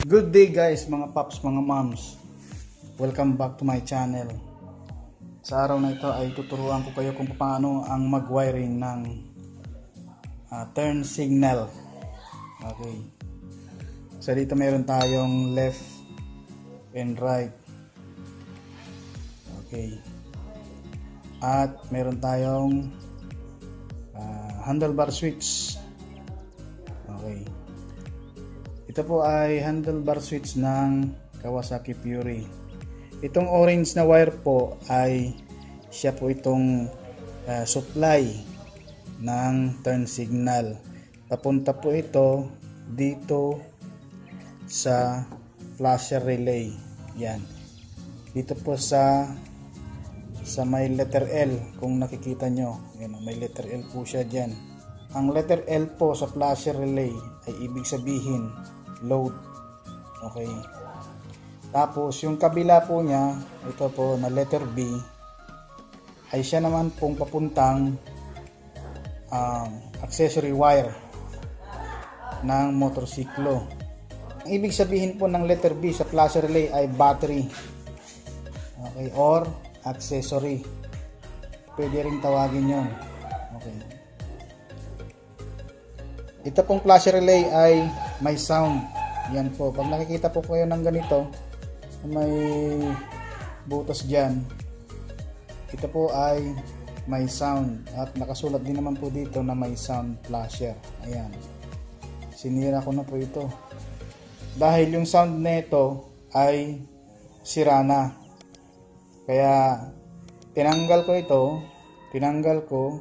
Good day guys, mga paps, mga moms. Welcome back to my channel. Sa araw na ito ay tuturuan ko kayo kung paano ang mag-wiring ng turn signal. Okay. So dito meron tayong left and right. Okay. At meron tayong handlebar switch. Okay. Ito po ay handlebar switch ng Kawasaki Fury. Itong orange na wire po ay siya po itong supply ng turn signal. Papunta po ito dito sa flasher relay. Yan. Dito po sa may letter L, kung nakikita nyo. Yan, may letter L po siya dyan. Ang letter L po sa flasher relay ay ibig sabihin load. Okay. Tapos yung kabila po niya, ito po na letter B, ay siya naman pong papuntang accessory wire ng motorsiklo. Ang ibig sabihin po ng letter B sa flasher relay ay battery. Okay, or accessory. Pwede ring tawagin yun. Okay. Ito pong flasher relay ay may sound. Yan po. Pag nakikita po kayo ng ganito, may butas dyan, ito po ay may sound. At nakasulat din naman po dito na may sound flasher. Ayan. Sinira ko na po ito. Dahil yung sound nito ay sira na. Kaya tinanggal ko ito. Tinanggal ko.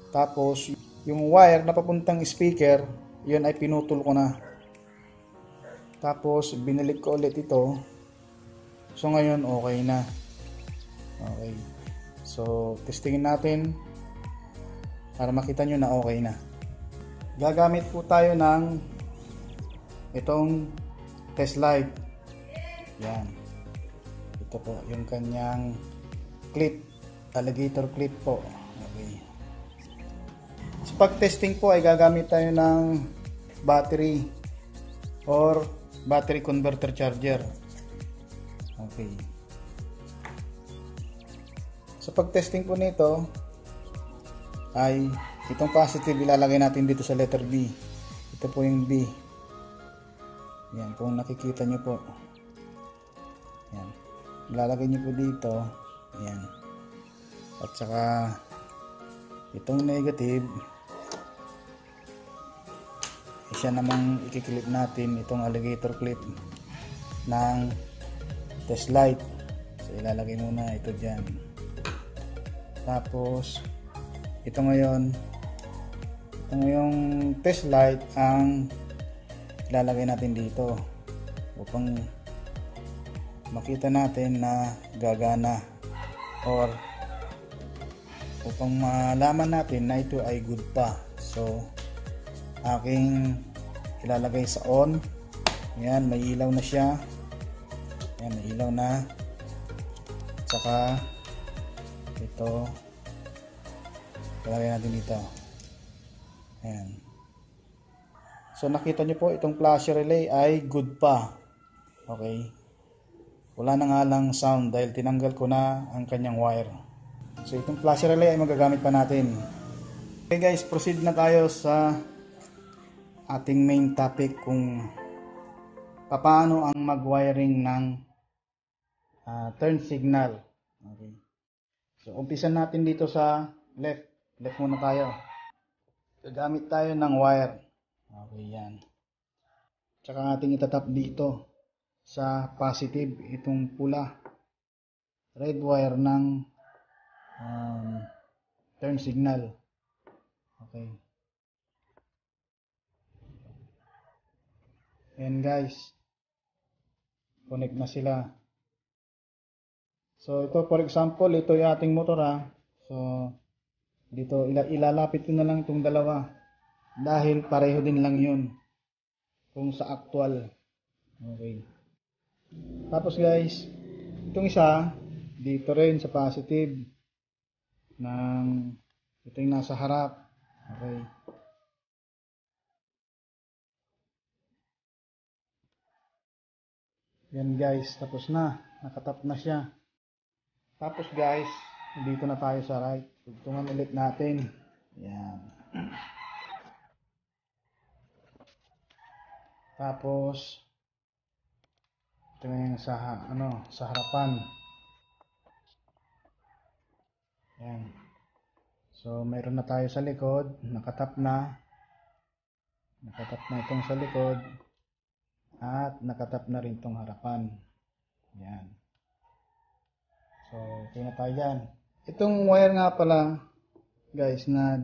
Tapos yung wire na papuntang speaker, yun ay pinutol ko na. Tapos binalik ko ulit ito. So ngayon okay na. Okay. So testingin natin para makita nyo na okay na. Gagamit po tayo ng itong test light. Yan. Ito po yung kanyang clip, alligator clip po. Okay. Sa pag-testing po ay gagamit tayo ng battery or battery converter charger. Okay. Sa pag-testing po nito ay itong positive ilalagay natin dito sa letter B. Ito po yung B. Yan, kung nakikita nyo po. Yan. Ilalagay nyo po dito. Yan. At saka itong negative, siya namang ikiklip natin itong alligator clip ng test light. So ilalagay muna ito dyan. Tapos ito ngayon, ito ngayong test light ang ilalagay natin dito upang makita natin na gagana or upang malaman natin na ito ay good pa. So aking ilalagay sa on. Yan, may ilaw na siya. Yan, may ilaw na. Saka ito ilalagay natin dito. Ayan. So nakita nyo po itong flasher relay ay good pa. Okay. Wala na nga lang sound dahil tinanggal ko na ang kanyang wire. So itong flasher relay ay magagamit pa natin. Okay guys, proceed na tayo sa ating main topic kung paano ang mag-wiring ng turn signal. Okay. So umpisan natin dito sa left. Left muna tayo. Gagamit tayo ng wire. Okay, yan. Tsaka ating itatap dito sa positive itong pula. Red wire ng turn signal. Okay. Ayan guys. Connect na sila. So ito for example, ito yung ating motor ha. So dito ilalapit ko na lang itong dalawa. Dahil pareho din lang yun. Kung sa actual. Okay. Tapos guys, itong isa, dito rin sa positive. Ito yung nasa harap. Okay. Yan guys, tapos na. Nakatap na siya. Tapos guys, dito na tayo sa right. Tugtungan ulit natin. Yan. Tapos, ito na yung sa harapan. Yan. So, meron na tayo sa likod. Nakatap na. Nakatap na itong sa likod. At nakatap na rin itong harapan. Yan. So, okay na tayo dyan. Itong wire nga pala, guys, na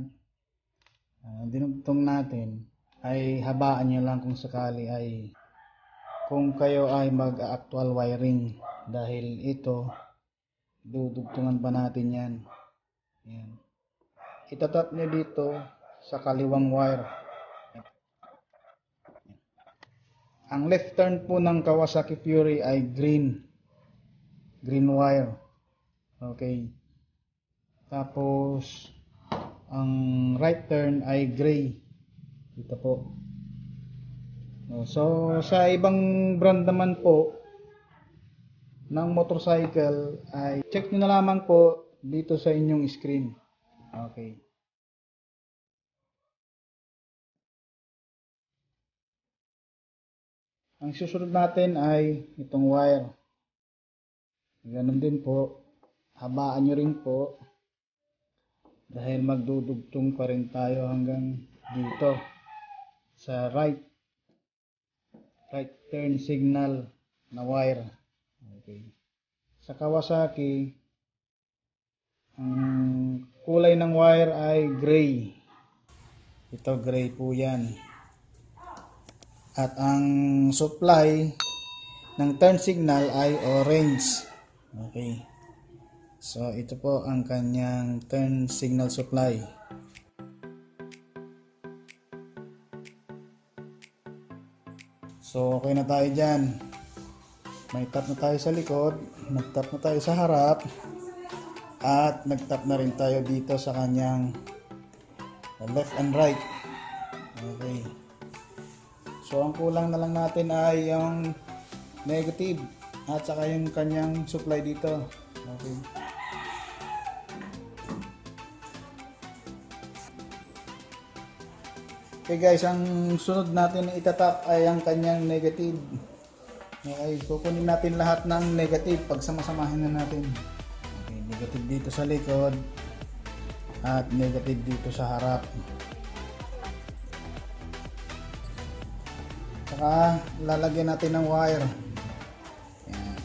dinugtong natin, ay habaan nyo lang kung sakali ay kung kayo ay mag-actual wiring. Dahil ito, dudugtungan pa natin yan. Yan. Itatap nyo dito sa kaliwang wire. Ang left turn po ng Kawasaki Fury ay green wire. Okay. Tapos ang right turn ay gray. Dito po. So sa ibang brand naman po ng motorcycle ay check nyo na lamang po dito sa inyong screen. Okay. Ang susunod natin ay itong wire. Ganun din po. Habaan nyo rin po. Dahil magdudugtong pa rin tayo hanggang dito. Sa right turn signal na wire. Okay. Sa Kawasaki, ang kulay ng wire ay gray. Ito gray po yan. At ang supply ng turn signal ay orange. Okay. So ito po ang kanyang turn signal supply. So okay na tayo dyan. May tap na tayo sa likod, nagtap na tayo sa harap, at nagtap na rin tayo dito sa kanyang left and right. Okay. So ang kulang na lang natin ay yung negative at saka yung kanyang supply dito. Okay. Okay guys, ang sunod natin na itatap ay ang kanyang negative. Okay, kukunin natin lahat ng negative, pagsama-samahin na natin. Okay, negative dito sa likod at negative dito sa harap. Saka lalagyan natin ng wire. Yan.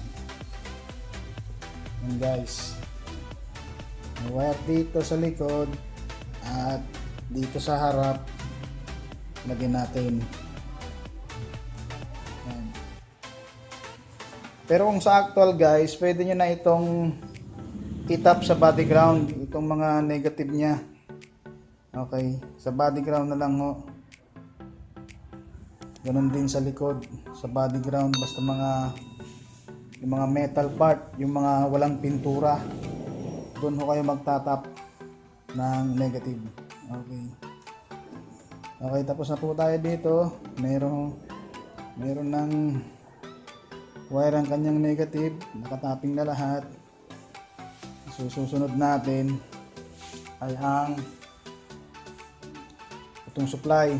Yan guys. May wire dito sa likod at dito sa harap. Lagyan natin. Yan. Pero kung sa actual guys, pwede nyo na itong itap sa body ground. Itong mga negative nya. Okay. Sa body ground na lang ho. Ganon din sa likod, sa body ground, basta yung mga metal part, yung mga walang pintura, doon ho kayo magtatap ng negative. Okay. Okay, tapos na po tayo dito. Meron ng wire ang kanyang negative, nakatapping na lahat. Susunod natin ay ang itong supply.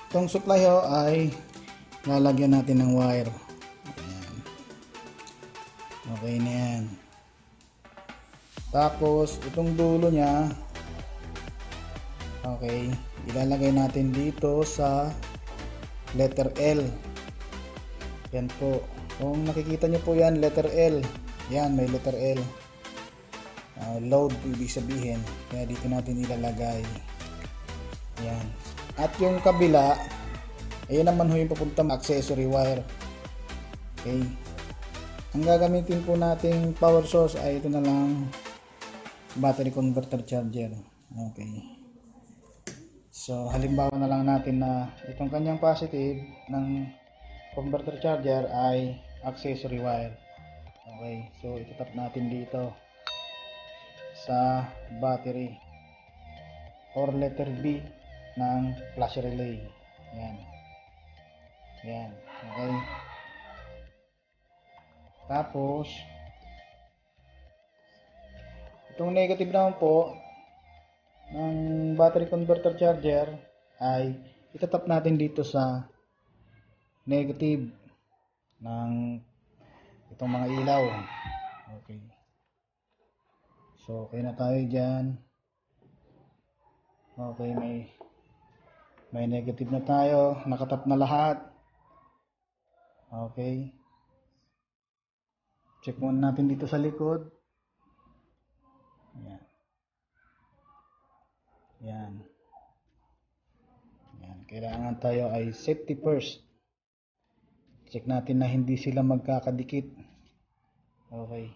Itong supply ho ay lalagyan natin ng wire. Ayan. Okay na yan. Tapos itong dulo nya, okay, ilalagay natin dito sa letter L. Yan po. Kung nakikita nyo po yan, letter L. Yan, may letter L. Load po ibig sabihin. Kaya dito natin ilalagay. Yan. At yung kabila, ayun naman ho yung papuntang accessory wire. Okay. Ang gagamitin po nating power source ay ito na lang, battery converter charger. Okay. So halimbawa na lang natin na itong kanyang positive ng converter charger ay accessory wire. Okay. So itatap natin dito sa battery or letter B ng flash relay. Yan. Yan. Okay. Tapos, itong negative naman po ng battery converter charger ay itatap natin dito sa negative ng itong mga ilaw. Okay. So, okay na tayo dyan. Okay, may negative na tayo. Nakatap na lahat. Okay. Check muna natin dito sa likod. Ayan. Yan. Yan. Kailangan tayo ay safety first. Check natin na hindi sila magkakadikit. Okay.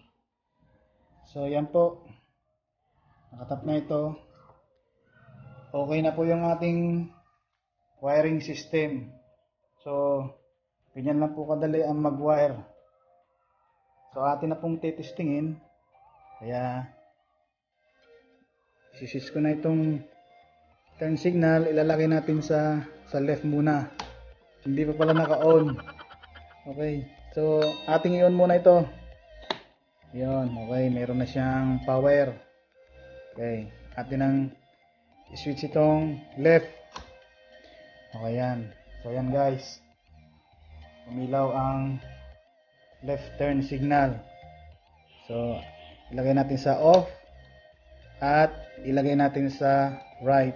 So, yan po. Nakatap na ito. Okay na po yung ating wiring system. So, ganyan lang po kadali ang mag-wire. So, atin na pong titestingin. Kaya, sisis ko na itong turn signal. Ilalagay natin sa left muna. Hindi pa pala naka-on. Okay. So, ating i-on muna ito. Yun. Okay. Meron na siyang power. Okay. Atin ang i-switch itong left. Okay yan. So, yan guys. Umilaw ang left turn signal. So, ilagay natin sa off. At ilagay natin sa right.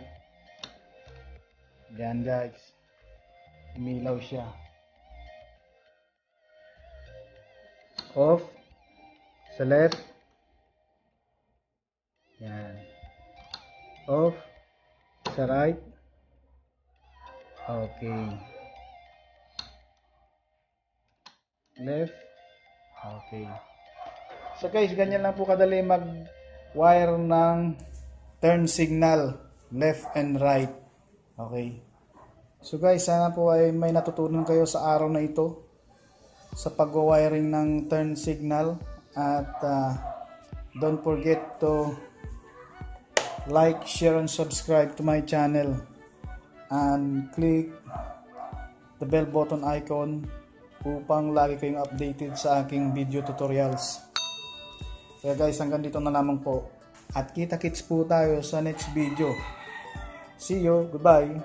Yan guys. Umilaw siya. Off. Sa left. Yan. Off. Sa right. Okay. Left. Okay. So guys, ganyan lang po kadali mag-wire ng turn signal. Left and right. Okay. So guys, sana po ay may natutunan kayo sa araw na ito sa pag-wiring ng turn signal. At don't forget to like, share, and subscribe to my channel. And click the bell button icon upang lagi kayong updated sa aking video tutorials. Kaya guys, hanggang dito na lamang po. At kita-kits po tayo sa next video. See you. Goodbye.